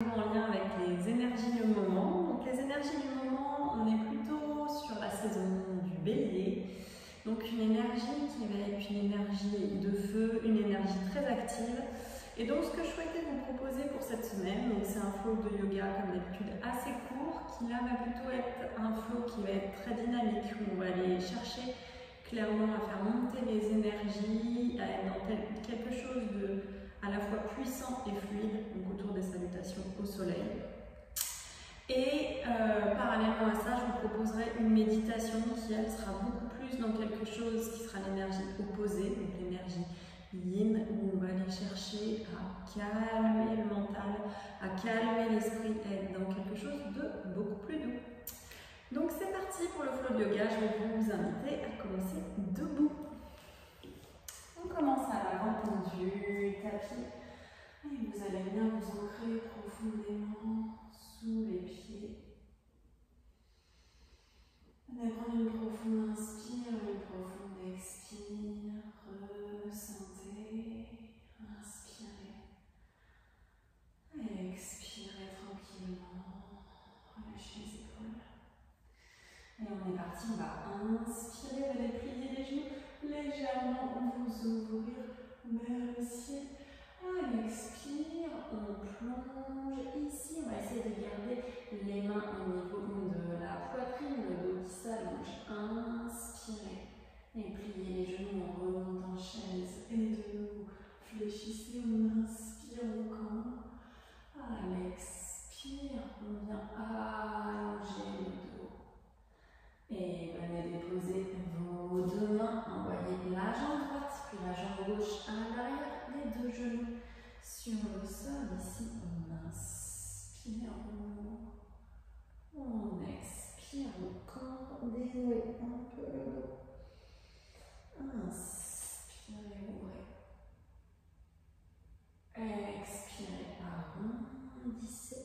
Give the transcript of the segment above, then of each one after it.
En lien avec les énergies du moment. Donc les énergies du moment, on est plutôt sur la saison du bélier. Donc une énergie qui va être une énergie de feu, une énergie très active. Et donc ce que je souhaitais vous proposer pour cette semaine, c'est un flow de yoga comme d'habitude assez court, qui là va plutôt être un flow qui va être très dynamique, où on va aller chercher clairement à faire monter les énergies, à être dans quelque chose de à la fois puissant et fluide, donc autour des salutations au soleil. Et parallèlement à ça, je vous proposerai une méditation qui, elle, sera beaucoup plus dans quelque chose qui sera l'énergie opposée, donc l'énergie yin, où on va aller chercher à calmer le mental, à calmer l'esprit, et être dans quelque chose de beaucoup plus doux. Donc c'est parti pour le flow de yoga, je vais vous inviter à commencer debout. On commence à l'avant tendu, tapis, et vous allez bien vous ancrer profondément sous les pieds. Vous allez prendre une profonde inspire, une profonde expire, ressentez, inspirez, expirez tranquillement, relâchez les épaules. Et on est parti, on va inspirer, vous allez plier les genoux légèrement, vous ouvrir vers le ciel. À l'expire, on plonge ici, on va essayer de garder les mains au niveau de la poitrine, le dos qui s'allonge. Inspirez et pliez les genoux, on remonte en chaise et de nouveau fléchissez, on inspire au camp. À l'expire, on vient allonger le dos. Et venez déposer vos deux mains, envoyez la jambe droite, puis la jambe gauche à l'arrière, les deux genoux sur le sol. Ici, on inspire, on expire, on camp, dénouez un peu le dos. Inspirez, ouvrez. Expirez, arrondissez.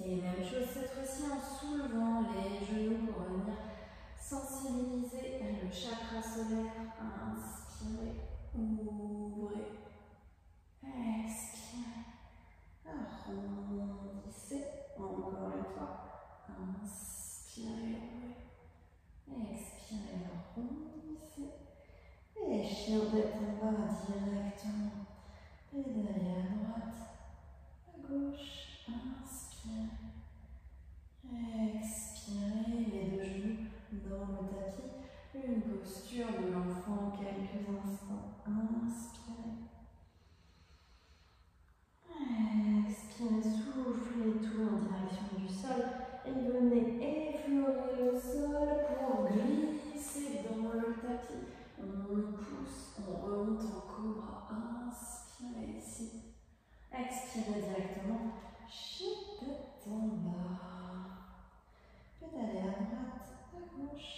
Et même chose cette fois-ci en soulevant les genoux pour venir sensibiliser le chakra solaire. Inspirez, ouvrez, expirez, arrondissez. Encore une fois, inspirez, ouvrez, expirez, arrondissez. Et chien tête en bas directement. Pédalez à droite, à gauche, inspirez. Expirez, les deux genoux dans le tapis. Une posture de l'enfant, quelques instants. Inspirez. Expirez, soufflez tout en direction du sol. Et venez effleurer le sol pour glisser dans le tapis. On pousse, on remonte en cobra. Inspirez ici. Expirez directement. Chute tête en bas. Pédalez à droite, à gauche.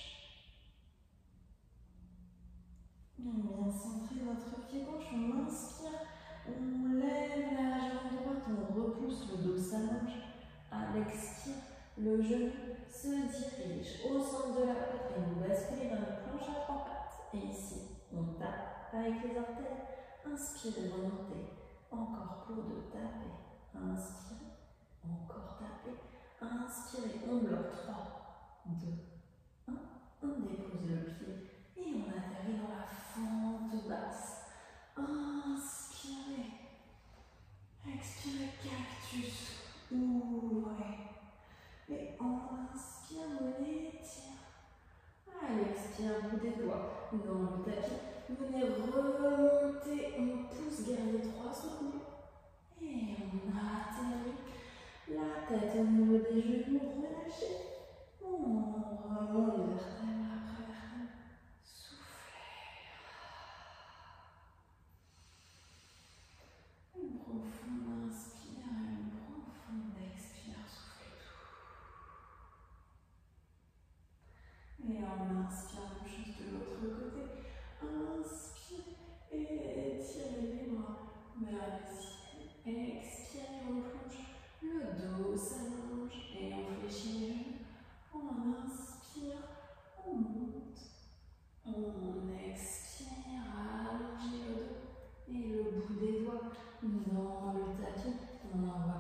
On vient centrer votre pied gauche, on inspire, on lève la jambe droite, on repousse, le dos s'allonge. À l'expire, le genou se dirige au centre de la poitrine. Vous basculez dans la planche à trois pattes. Et ici, on tape avec les orteils. Inspirez, remontez. Encore pour deux, tapez. Inspirez, encore tapez. Inspirez, on bloque 3, 2, 1. On dépose le pied et on atterrit dans la fente basse. Inspirez. Expirez, cactus. Ouvrez. Et on inspire, on étire. À l'expire, bout des doigts dans le tapis. Venez remonter, on pousse, guerrier 3 soutenus. Et on atterrit. La tête au niveau des genoux, relâchez. On remonte vertèbre après vertèbre. Soufflez. Une profonde inspire et une profonde expire. Soufflez tout. Et on inspire, même chose de l'autre côté. Inspire et étirez les bras vers le ciel. Expirez, on plonge. Le dos s'allonge et on fléchit les genoux.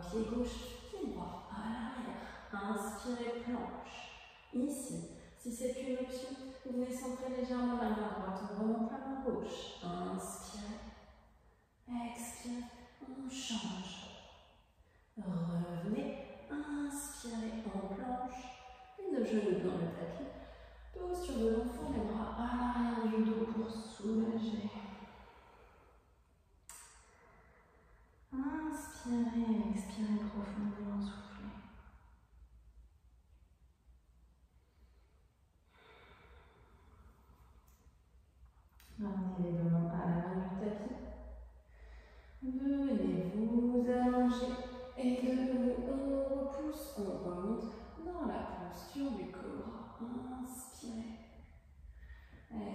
pied gauche, pied droit, à l'arrière. Inspirez, planche. Ici, si c'est une option, vous venez centrer légèrement la main droite, on remonte la main gauche. Inspirez, expirez, on change. Revenez, inspirez en planche, les deux genoux dans le tapis. Posture de l'enfant, les bras à l'arrière du dos pour soulager. Inspirez, expirez profondément, soufflez. Ramenez les deux mains à l'avant du tapis. Venez vous allonger et de nouveau on repousse, on remonte dans la posture du cobra. Inspirez,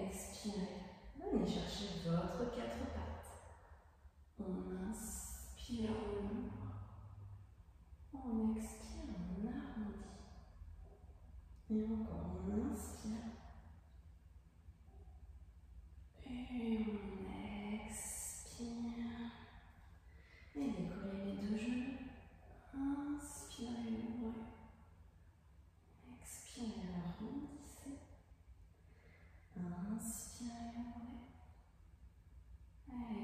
expirez. Venez chercher votre quatre pattes. On inspire, on ouvre. On expire, on arrondit. Et encore, on inspire. Et on expire. Et décollez les deux genoux. Inspirez, ouvrez. Expirez, arrondissez. Inspirez, ouvrez.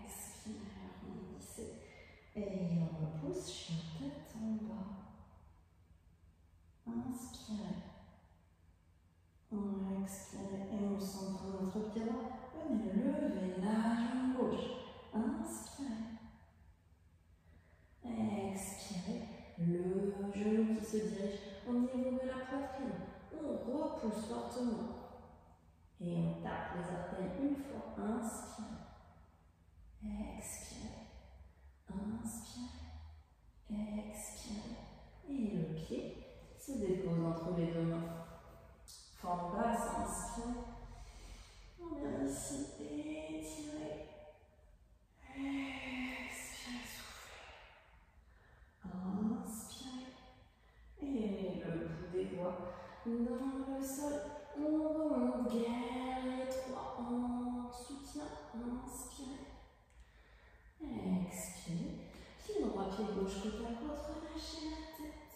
Expirez, arrondissez. Et on repousse, chien tête en bas. Inspirez. On expire et on centre notre pied droit. Venez lever la jambe gauche. Inspirez. Expirez. Le genou qui se dirige au niveau de la poitrine. On repousse fortement. Et on tape les orteils une fois. Inspirez. Expirez. Inspirez. Expirez. Et le pied se dépose entre les deux mains. Forme basse, inspirez. On vient ici, étirez. Expirez, soufflez. Inspirez. Et le bout des doigts dans le sol. On remonte, guerrier étroit en soutien. Inspirez. Expirez. Pied droit, pied gauche, côte à côte. Relâchez la tête.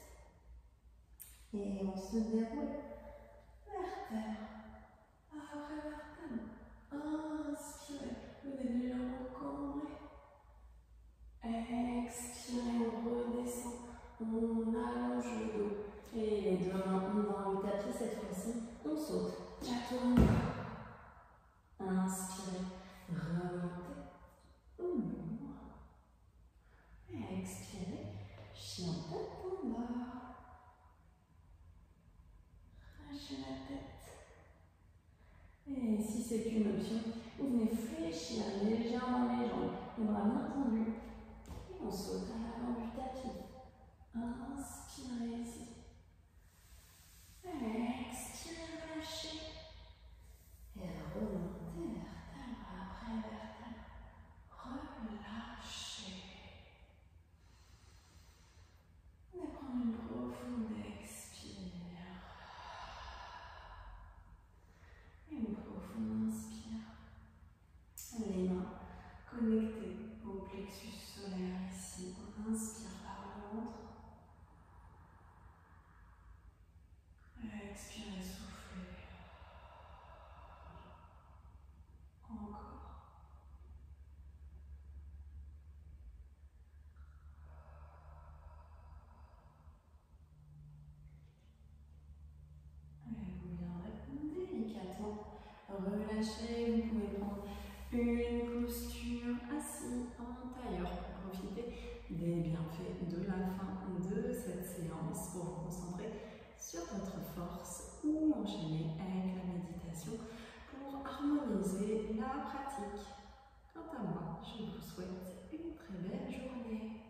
Et on se déroule. Vertèbre. Après vertèbre. Inspirez. Venez légèrement cambrer. Expirez, on redescend. On allonge le dos. Et les deux mains dans le tapis cette fois-ci. On saute. La tourne. Inspirez. Remontez. On ouvre. Expirez. Chien tête en bas. Lâchez la tête. Et si c'est une option, vous venez fléchir légèrement les jambes, les bras bien tendus. Et on saute à l'avant du tapis. Inspirez ici. Expirez, relâchez. Et remontez vertèbre après vertèbre. Relâchez. Et prendre une profonde expire. Une profonde inspire. Les mains connectées au plexus solaire ici. On inspire par le ventre. Expirez, soufflez. Encore. Et vous viendrez délicatement relâcher. Vous pouvez prendre une posture assise en tailleur pour profiter des bienfaits de la fin de cette séance pour vous concentrer sur votre force ou enchaîner avec la méditation pour harmoniser la pratique. Quant à moi, je vous souhaite une très belle journée.